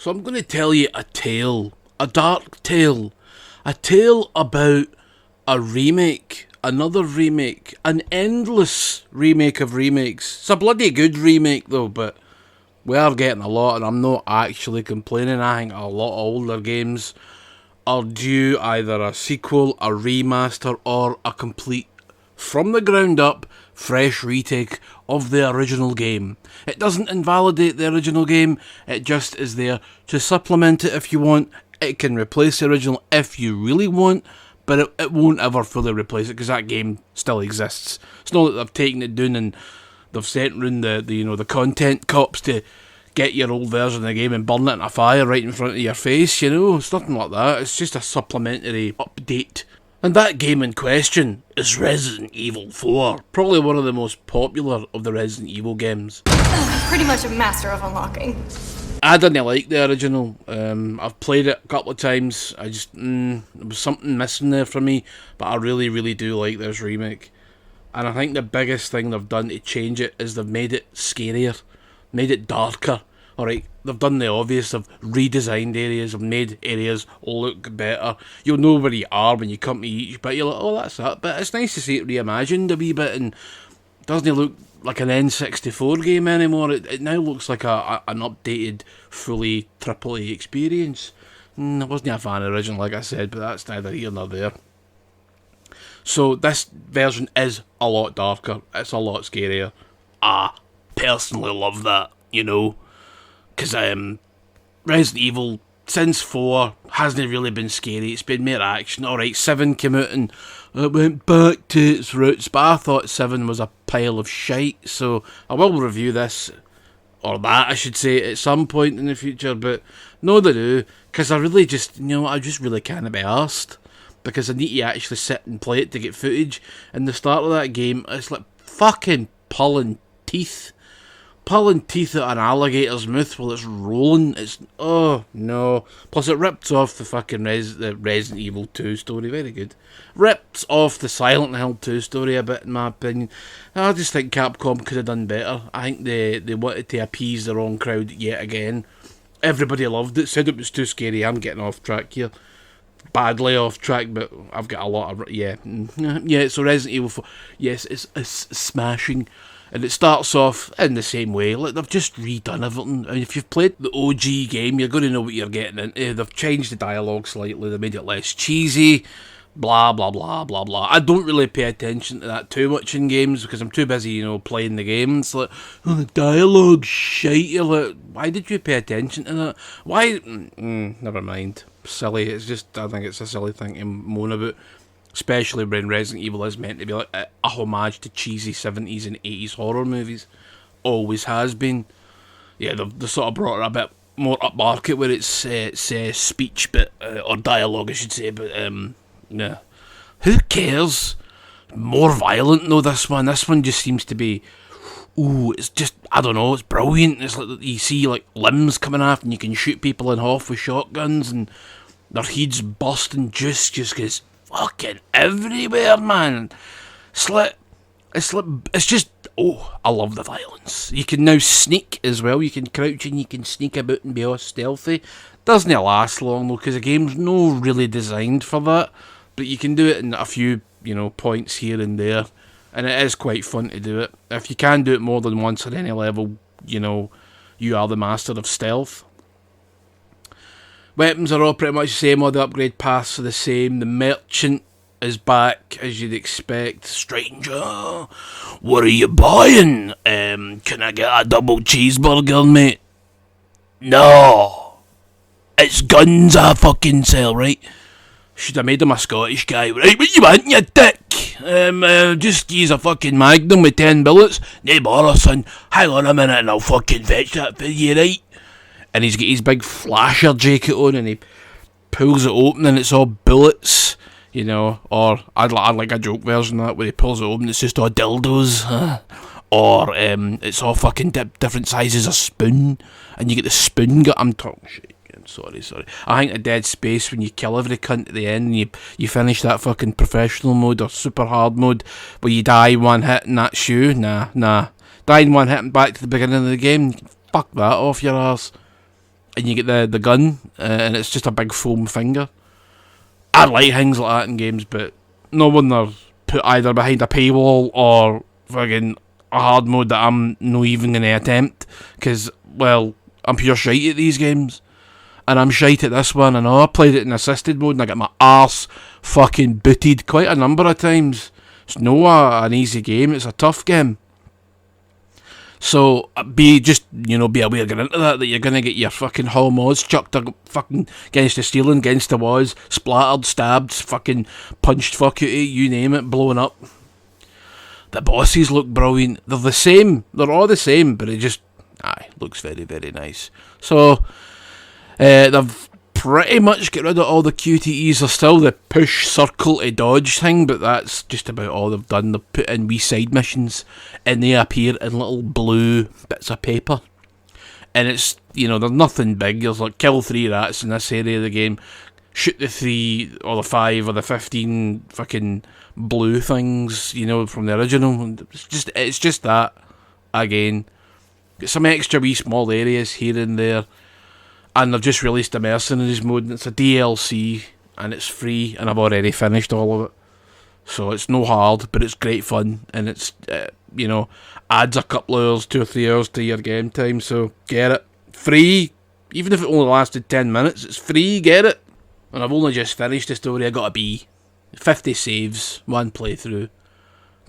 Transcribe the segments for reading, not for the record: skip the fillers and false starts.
So I'm going to tell you a tale, a dark tale, a tale about a remake, another remake, an endless remake of remakes. It's a bloody good remake though, but we are getting a lot, and I'm not actually complaining. I think a lot of older games are due either a sequel, a remaster, or a complete, from the ground up, fresh retake of the original game. It doesn't invalidate the original game, it just is there to supplement it if you want. It can replace the original if you really want, but it won't ever fully replace it because that game still exists. It's not that they've taken it down and they've sent round the content cops to get your old version of the game and burn it in a fire right in front of your face, It's nothing like that. It's just a supplementary update. And that game in question is Resident Evil 4. Probably one of the most popular of the Resident Evil games. Pretty much a master of unlocking. I didn't like the original. I've played it a couple of times. I just, there was something missing there for me. But I really, really do like this remake. And I think the biggest thing they've done to change it is they've made it scarier. Made it darker. Alright, they've done the obvious, they've redesigned areas, they've made areas look better. You'll know where you are when you come to each bit, you're like, oh, that's that. But it's nice to see it reimagined a wee bit, and doesn't it look like an N64 game anymore? It now looks like an updated, fully AAA experience. I wasn't a fan of the original, like I said, but that's neither here nor there. So this version is a lot darker, it's a lot scarier. I personally love that, because Resident Evil, since 4, hasn't really been scary. It's been more action. Alright, 7 came out and it went back to its roots, but I thought 7 was a pile of shite, so I will review this, or that I should say, at some point in the future, but no they do, because I really just, I just really can't be arsed, because I need to actually sit and play it to get footage, and the start of that game, it's like fucking pulling teeth out of an alligator's mouth while it's rolling. It's, oh no. Plus it rips off the fucking the Resident Evil 2 story, very good. Rips off the Silent Hill 2 story a bit, in my opinion. I just think Capcom could have done better. I think they wanted to appease the wrong crowd yet again. Everybody loved it, said it was too scary. I'm getting off track here. Badly off track, but I've got a lot of, yeah, so Resident Evil 4, yes, it's smashing. And it starts off in the same way, like they've just redone everything. I mean, if you've played the OG game, you're going to know what you're getting into. They've changed the dialogue slightly, they made it less cheesy, blah, blah, blah, blah, blah. I don't really pay attention to that too much in games, because I'm too busy, playing the games. Like, oh, the dialogue's shite. You're like, why did you pay attention to that? Why? Never mind. Silly. It's just, I think it's a silly thing to moan about. Especially when Resident Evil is meant to be like a homage to cheesy 70s and 80s horror movies. Always has been. Yeah, they've sort of brought it a bit more upmarket where it's speech, but or dialogue, I should say, but yeah. Who cares? More violent though, this one. This one just seems to be, it's just, I don't know, it's brilliant. It's like you see like limbs coming off and you can shoot people in half with shotguns and their heads busting juice just gets fucking everywhere, man. It's just, I love the violence. You can now sneak as well. You can crouch and you can sneak about and be all stealthy. Doesn't last long though, because the game's no really designed for that. But you can do it in a few, points here and there, and it is quite fun to do it. If you can do it more than once at any level, you are the master of stealth. Weapons are all pretty much the same, all the upgrade paths are the same. The merchant is back, as you'd expect. Stranger, what are you buying? Can I get a double cheeseburger, mate? No, it's guns I fucking sell, right? Should have made him a Scottish guy. Right, what you want, you dick? Just use a fucking Magnum with 10 bullets. No bother, son. Hang on a minute and I'll fucking fetch that for you, right? And he's got his big flasher jacket on and he pulls it open and it's all bullets, or I'd like a joke version of that where he pulls it open, it's just all dildos, or it's all fucking different sizes of spoon, and you get the spoon I'm talking shit again, sorry. I think a Dead Space, when you kill every cunt at the end and you finish that fucking professional mode or super hard mode where you die one hit and that's you, nah. Die in one hit and back to the beginning of the game, fuck that off your arse. and you get the gun, and it's just a big foam finger. I like things like that in games, but no one they're put either behind a paywall or fucking a hard mode that I'm no even going to attempt, because, well, I'm pure shite at these games, and I'm shite at this one. I know I played it in assisted mode and I got my arse fucking booted quite a number of times. It's no an easy game, it's a tough game. So be aware going into that you're gonna get your fucking hull mods chucked fucking against the ceiling, against the walls, splattered, stabbed, fucking punched fuck you name it, blowing up. The bosses look brilliant. They're the same. They're all the same, but it just looks very, very nice. So they've pretty much get rid of all the QTEs. There's still the push circle to dodge thing, but that's just about all they've done. They've put in wee side missions, and they appear in little blue bits of paper. And it's, there's nothing big. There's like kill 3 rats in this area of the game, shoot the 3 or the 5 or the 15 fucking blue things, from the original. It's just that again. Got some extra wee small areas here and there. And they've just released a Mercenaries mode, and it's a DLC, and it's free, and I've already finished all of it. So it's no hard, but it's great fun, and it's, adds a couple of hours, 2 or 3 hours to your game time, so get it. Free, even if it only lasted 10 minutes, it's free, get it. And I've only just finished the story. I got a B. 50 saves, 1 playthrough.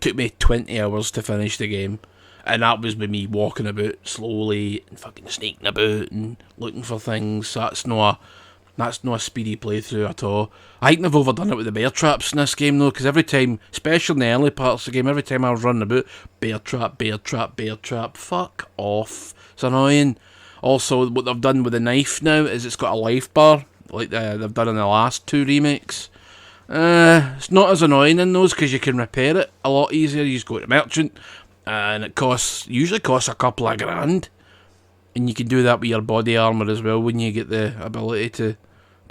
Took me 20 hours to finish the game. And that was with me walking about slowly and fucking sneaking about and looking for things. So that's no a speedy playthrough at all. I think they've overdone it with the bear traps in this game though, because every time, especially in the early parts of the game, every time I was running about, bear trap, fuck off. It's annoying. Also, what they've done with the knife now is it's got a life bar, like they've done in the last 2 remakes. It's not as annoying in those because you can repair it a lot easier. You just go to the merchant, and it usually costs a couple of grand, and you can do that with your body armour as well when you get the ability to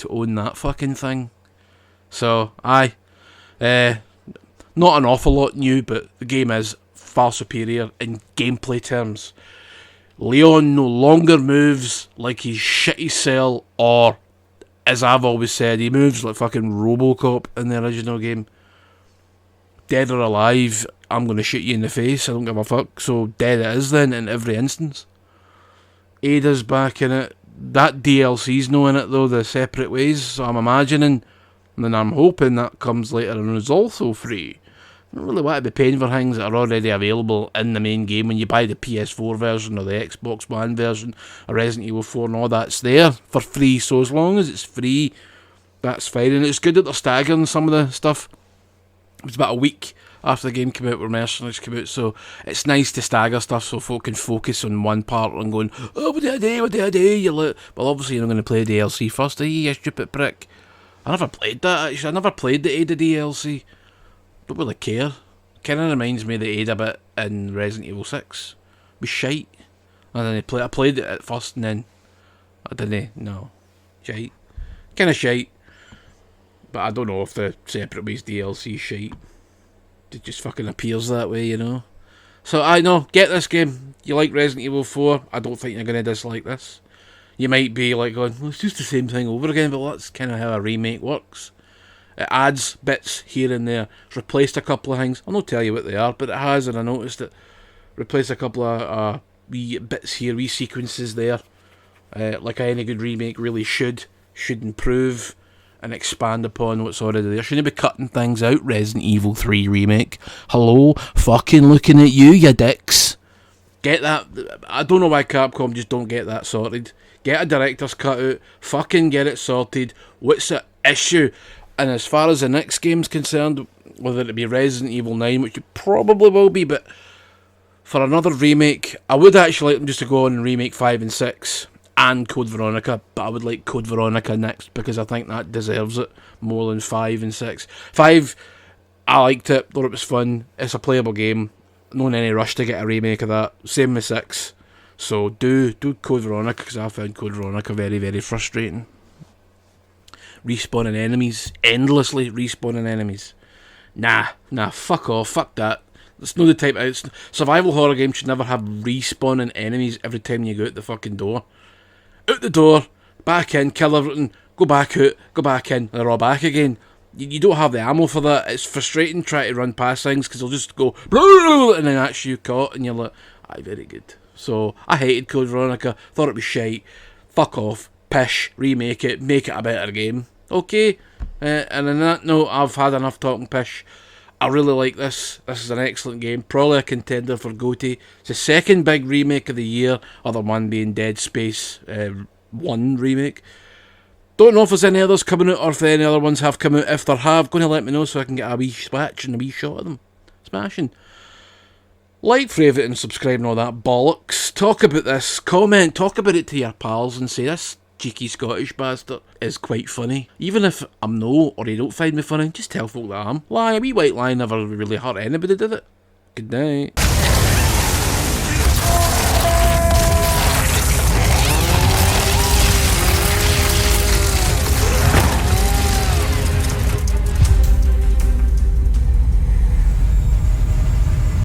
own that fucking thing. So not an awful lot new, but the game is far superior in gameplay terms. Leon no longer moves like he's shitty cell, or as I've always said, he moves like fucking Robocop in the original game. Dead or alive, I'm going to shoot you in the face, I don't give a fuck. So dead it is then, in every instance. Ada's back in it. That DLC's no in it though, the Separate Ways, so I'm imagining, and I'm hoping that comes later and is also free. I don't really want to be paying for things that are already available in the main game. When you buy the PS4 version or the Xbox One version or Resident Evil 4 and all that's there for free, so as long as it's free, that's fine. And it's good that they're staggering some of the stuff. It was about a week after the game came out where Mercenaries came out, so it's nice to stagger stuff so folk can focus on one part and going, oh, what did I do? You're like, well, obviously you're not going to play DLC first, are you stupid prick? I never played that, actually. I never played the Ada DLC. Don't really care. Kind of reminds me of the Ada bit in Resident Evil 6. It was shite. And then I played it at first and then I didn't. No. Shite. Kind of shite. But I don't know if the Separate Ways DLC is shite. It just fucking appears that way, So I know, get this game. You like Resident Evil 4, I don't think you're going to dislike this. You might be like going, well, it's just the same thing over again, but that's kind of how a remake works. It adds bits here and there. It's replaced a couple of things. I'll not tell you what they are, but it has, and I noticed it. Replaced a couple of wee bits here, wee sequences there. Like any good remake really should improve and expand upon what's already there. Shouldn't be cutting things out. Resident Evil 3 Remake. Hello? Fucking looking at you dicks. Get that. I don't know why Capcom just don't get that sorted. Get a director's cut out. Fucking get it sorted. What's the issue? And as far as the next game's concerned, whether it be Resident Evil 9, which it probably will be, but for another remake, I would actually like them just to go on and remake 5 and 6 and Code Veronica, but I would like Code Veronica next because I think that deserves it more than 5 and 6. 5, I liked it, thought it was fun, it's a playable game, not in any rush to get a remake of that, same with 6. So do Code Veronica, because I found Code Veronica very, very frustrating. Respawning enemies, endlessly respawning enemies. Nah, fuck off, fuck that. It's not the type of survival horror game should never have respawning enemies every time you go out the fucking door. out the door, back in, kill everything, go back out, go back in, and they're all back again. You don't have the ammo for that. It's frustrating trying to run past things because they'll just go and then that's you caught, and you're like, aye, very good. So I hated Code Veronica, thought it was shite. Fuck off, pish, remake it, make it a better game. Okay? And on that note, I've had enough talking pish. I really like this. This is an excellent game. Probably a contender for GOTY. It's the second big remake of the year, other one being Dead Space 1 remake. Don't know if there's any others coming out or if any other ones have come out. If there have, going to let me know so I can get a wee swatch and a wee shot of them. Smashing. Like, favourite and subscribe and all that bollocks. Talk about this. Comment. Talk about it to your pals and say this cheeky Scottish bastard is quite funny. Even if I'm no or you don't find me funny, just tell folk that I am. Lie, a wee white lie never really hurt anybody, did it? Good night.